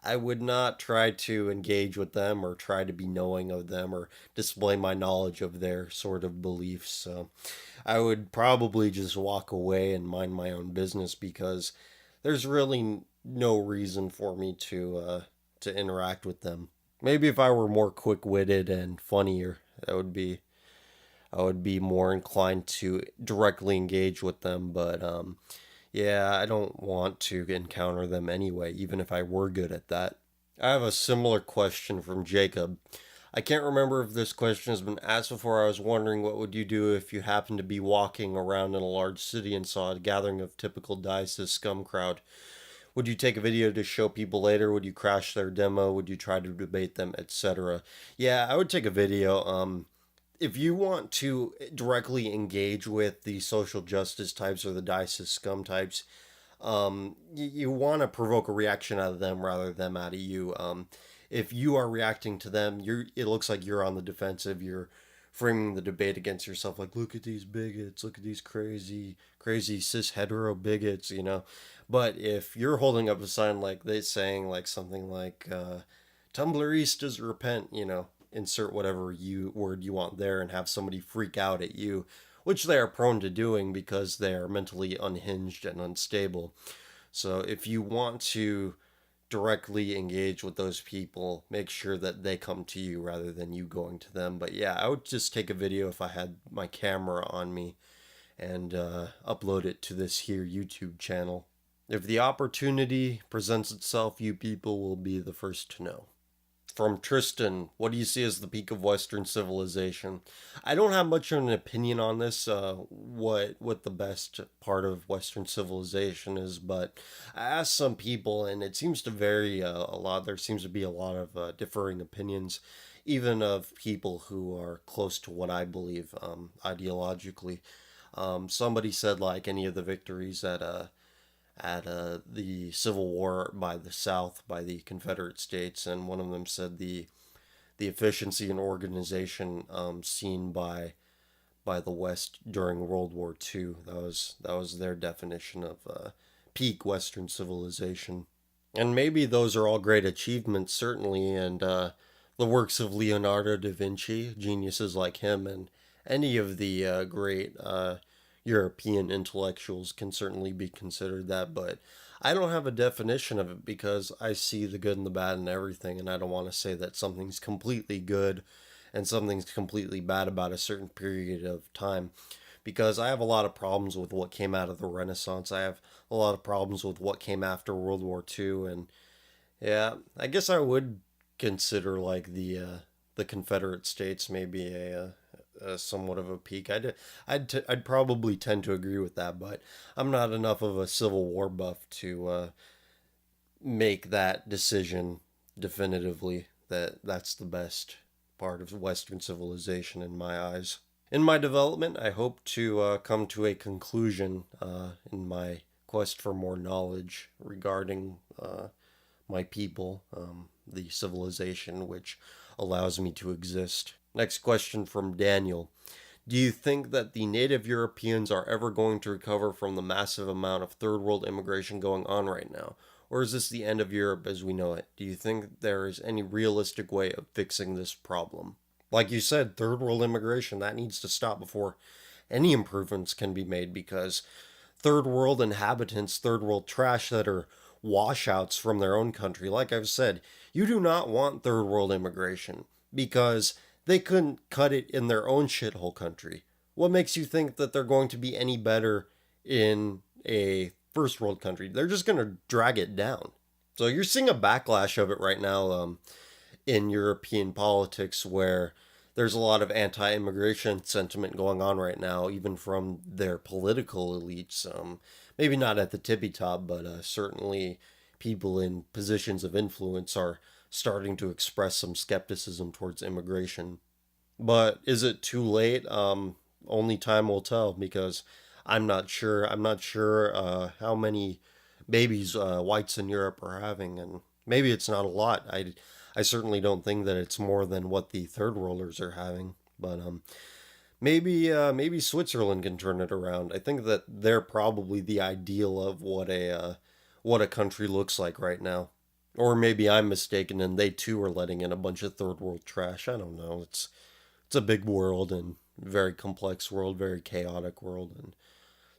I would not try to engage with them or try to be knowing of them or display my knowledge of their sort of beliefs. So I would probably just walk away and mind my own business because there's really no reason for me to interact with them. Maybe if I were more quick-witted and funnier, that would be I would be more inclined to directly engage with them, but yeah, I don't want to encounter them anyway, even if I were good at that. I have a similar question from Jacob. I can't remember if this question has been asked before. I was wondering, what would you do if you happened to be walking around in a large city and saw a gathering of typical dices scum crowd? Would you take a video to show people later? Would you crash their demo? Would you try to debate them, etc.? Yeah, I would take a video. If you want to directly engage with the social justice types or the dices scum types, you want to provoke a reaction out of them rather than them out of you. If you are reacting to them, it looks like you're on the defensive. You're framing the debate against yourself, like, look at these bigots, look at these crazy cis hetero bigots. But if you're holding up a sign like this saying like something like Tumblristas repent, insert whatever word you want there and have somebody freak out at you, which they are prone to doing because they are mentally unhinged and unstable. So if you want to directly engage with those people, make sure that they come to you rather than you going to them. But yeah, I would just take a video if I had my camera on me and upload it to this here YouTube channel. If the opportunity presents itself, you people will be the first to know. From Tristan, what do you see as the peak of Western civilization? I don't have much of an opinion on this, what the best part of Western civilization is, but I asked some people, and it seems to vary a lot. There seems to be a lot of differing opinions, even of people who are close to what I believe ideologically. Somebody said like any of the victories at the Civil War by the South, by the Confederate States, and one of them said the efficiency and organization seen by the West during World War II. That was their definition of peak Western civilization. And maybe those are all great achievements, certainly, and the works of Leonardo da Vinci, geniuses like him, and any of the great European intellectuals can certainly be considered that. But I don't have a definition of it because I see the good and the bad in everything, and I don't want to say that something's completely good and something's completely bad about a certain period of time because I have a lot of problems with what came out of the Renaissance. I have a lot of problems with what came after World War II, and yeah, I guess I would consider like the Confederate States maybe a somewhat of a peak. I'd probably tend to agree with that, but I'm not enough of a Civil War buff to make that decision definitively that that's the best part of Western civilization in my eyes. In my development, I hope to come to a conclusion in my quest for more knowledge regarding my people, the civilization which allows me to exist. Next question from Daniel. Do you think that the native Europeans are ever going to recover from the massive amount of third world immigration going on right now? Or is this the end of Europe as we know it? Do you think there is any realistic way of fixing this problem? Like you said, third world immigration, that needs to stop before any improvements can be made because third world inhabitants, third world trash that are washouts from their own country, like I've said, you do not want third world immigration because they couldn't cut it in their own shithole country. What makes you think that they're going to be any better in a first world country? They're just going to drag it down. So you're seeing a backlash of it right now in European politics where there's a lot of anti-immigration sentiment going on right now, even from their political elites. Maybe not at the tippy top, but certainly people in positions of influence are starting to express some skepticism towards immigration. But is it too late? Only time will tell because I'm not sure. I'm not sure how many babies whites in Europe are having, and maybe it's not a lot. I certainly don't think that it's more than what the third worlders are having. But maybe Switzerland can turn it around. I think that they're probably the ideal of what a country looks like right now. Or maybe I'm mistaken and they too are letting in a bunch of third world trash. I don't know. It's a big world and very complex world, very chaotic world, and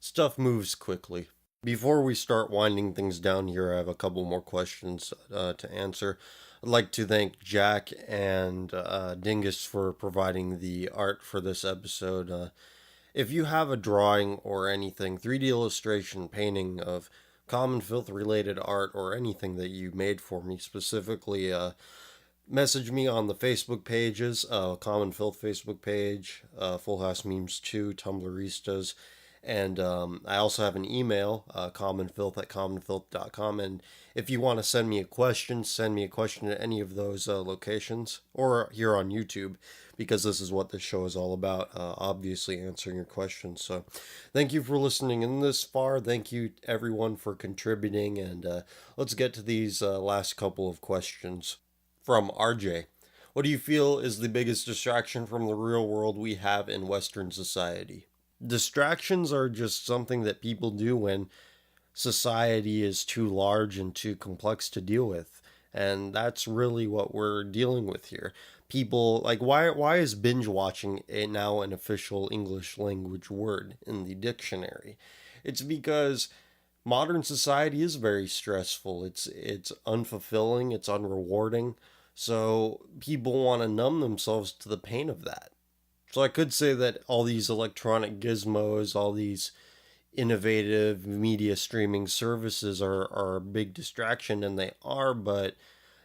stuff moves quickly. Before we start winding things down here, I have a couple more questions to answer. I'd like to thank Jack and Dingus for providing the art for this episode. If you have a drawing or anything, 3D illustration, painting of common filth related art, or anything that you made for me specifically, message me on the Facebook pages, Common Filth Facebook page, Full House Memes 2, Tumblristas, and I also have an email, commonfilth@commonfilth.com. And if you want to send me a question at any of those locations or here on YouTube, because this is what this show is all about, obviously answering your questions. So thank you for listening in this far. Thank you everyone for contributing. And let's get to these last couple of questions. From RJ. What do you feel is the biggest distraction from the real world we have in Western society? Distractions are just something that people do when society is too large and too complex to deal with. And that's really what we're dealing with here. People like why is binge watching now an official English language word in the dictionary? It's because modern society is very stressful. It's unfulfilling, it's unrewarding. So people want to numb themselves to the pain of that. So I could say that all these electronic gizmos, all these innovative media streaming services are a big distraction, and they are, but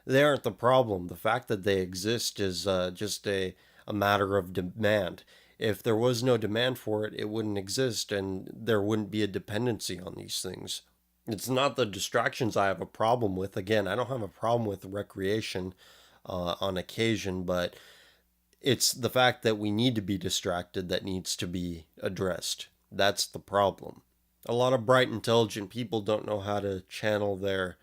they aren't the problem. The fact that they exist is just a matter of demand. If there was no demand for it, it wouldn't exist, and there wouldn't be a dependency on these things. It's not the distractions I have a problem with. Again, I don't have a problem with recreation on occasion, but it's the fact that we need to be distracted that needs to be addressed. That's the problem. A lot of bright, intelligent people don't know how to channel their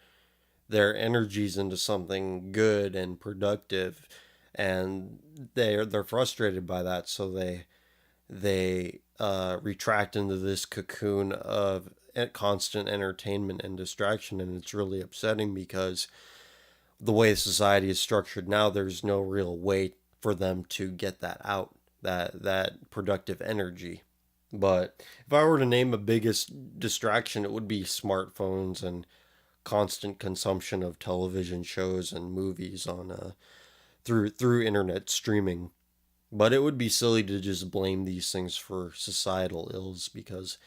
energies into something good and productive, and they're frustrated by that, so they retract into this cocoon of constant entertainment and distraction, and it's really upsetting because the way society is structured now, there's no real way for them to get that out, that productive energy. But if I were to name a biggest distraction, it would be smartphones and constant consumption of television shows and movies on through internet streaming. But it would be silly to just blame these things for societal ills because,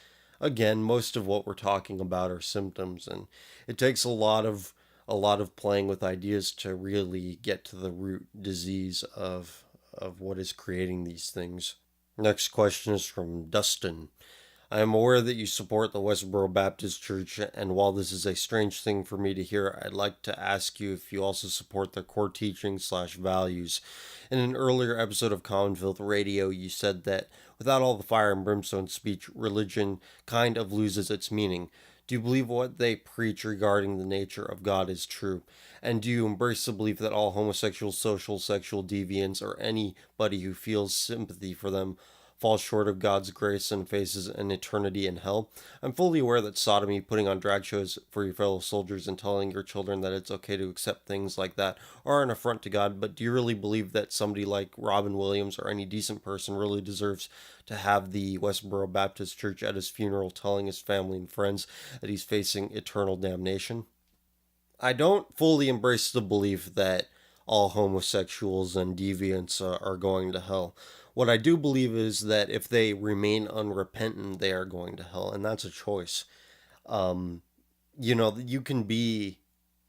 again, most of what we're talking about are symptoms, and it takes a lot of playing with ideas to really get to the root disease of what is creating these things. Next question is from Dustin. I am aware that you support the Westboro Baptist Church, and while this is a strange thing for me to hear, I'd like to ask you if you also support their core teachings/values. In an earlier episode of Common Filth Radio, you said that without all the fire and brimstone speech, religion kind of loses its meaning. Do you believe what they preach regarding the nature of God is true? And do you embrace the belief that all homosexuals, social, sexual deviants, or anybody who feels sympathy for them falls short of God's grace and faces an eternity in hell? I'm fully aware that sodomy, putting on drag shows for your fellow soldiers, and telling your children that it's okay to accept things like that are an affront to God, but do you really believe that somebody like Robin Williams or any decent person really deserves to have the Westboro Baptist Church at his funeral telling his family and friends that he's facing eternal damnation? I don't fully embrace the belief that all homosexuals and deviants are going to hell. What I do believe is that if they remain unrepentant, they are going to hell, and that's a choice. Um, you can be,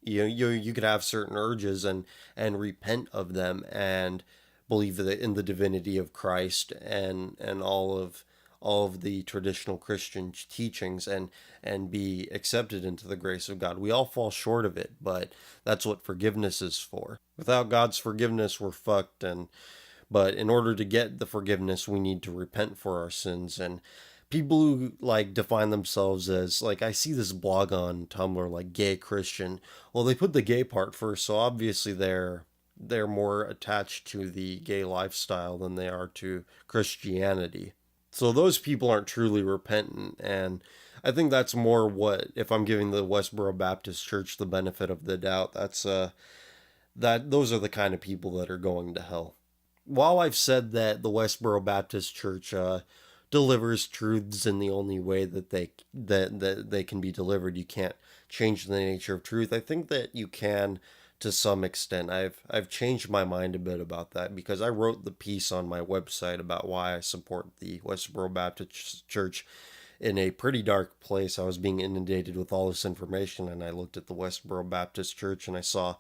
you could have certain urges and repent of them and believe that in the divinity of Christ and all of the traditional Christian teachings and be accepted into the grace of God. We all fall short of it, but that's what forgiveness is for. Without God's forgiveness, we're fucked, and but in order to get the forgiveness, we need to repent for our sins. And people who like define themselves as, like, I see this blog on Tumblr, like, gay Christian. Well, they put the gay part first, so obviously they're more attached to the gay lifestyle than they are to Christianity. So those people aren't truly repentant, and I think that's more what, if I'm giving the Westboro Baptist Church the benefit of the doubt, that those are the kind of people that are going to hell. While I've said that the Westboro Baptist Church delivers truths in the only way that they can be delivered, you can't change the nature of truth. I think that you can to some extent. I've changed my mind a bit about that because I wrote the piece on my website about why I support the Westboro Baptist Church in a pretty dark place. I was being inundated with all this information, and I looked at the Westboro Baptist Church and I saw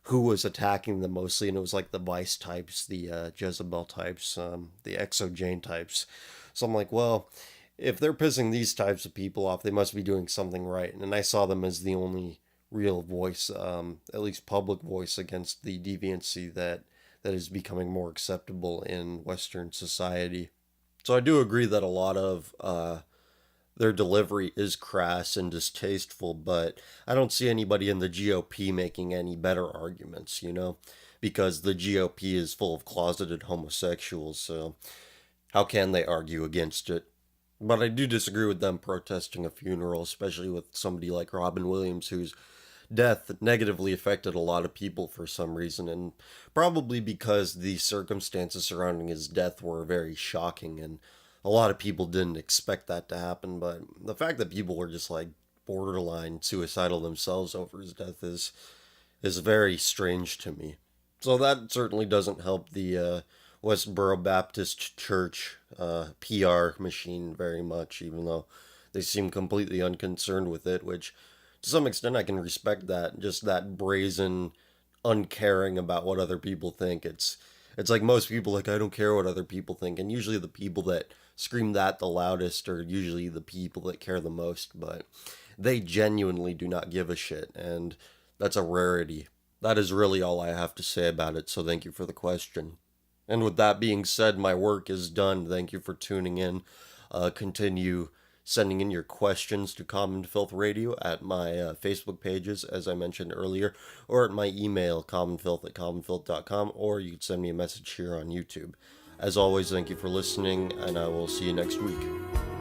who was attacking them mostly, and it was like the Vice types, the Jezebel types, the Exo Jane types. So I'm like, well, if they're pissing these types of people off, they must be doing something right. And I saw them as the only real voice, at least public voice, against the deviancy that is becoming more acceptable in Western society. So I do agree that a lot of their delivery is crass and distasteful, but I don't see anybody in the GOP making any better arguments, because the GOP is full of closeted homosexuals, so how can they argue against it? But I do disagree with them protesting a funeral, especially with somebody like Robin Williams, whose death negatively affected a lot of people for some reason, and probably because the circumstances surrounding his death were very shocking, and a lot of people didn't expect that to happen. But the fact that people were just like borderline suicidal themselves over his death is very strange to me. So that certainly doesn't help the Westboro Baptist Church PR machine very much, even though they seem completely unconcerned with it, which to some extent I can respect that. Just that brazen uncaring about what other people think. It's like most people, like, I don't care what other people think, and usually the people that scream that the loudest are usually the people that care the most, but they genuinely do not give a shit, and that's a rarity. That is really all I have to say about it, so thank you for the question. And with that being said, my work is done. Thank you for tuning in. Continue sending in your questions to Common Filth Radio at my Facebook pages, as I mentioned earlier, or at my email, commonfilth@commonfilth.com, or you can send me a message here on YouTube. As always, thank you for listening, and I will see you next week.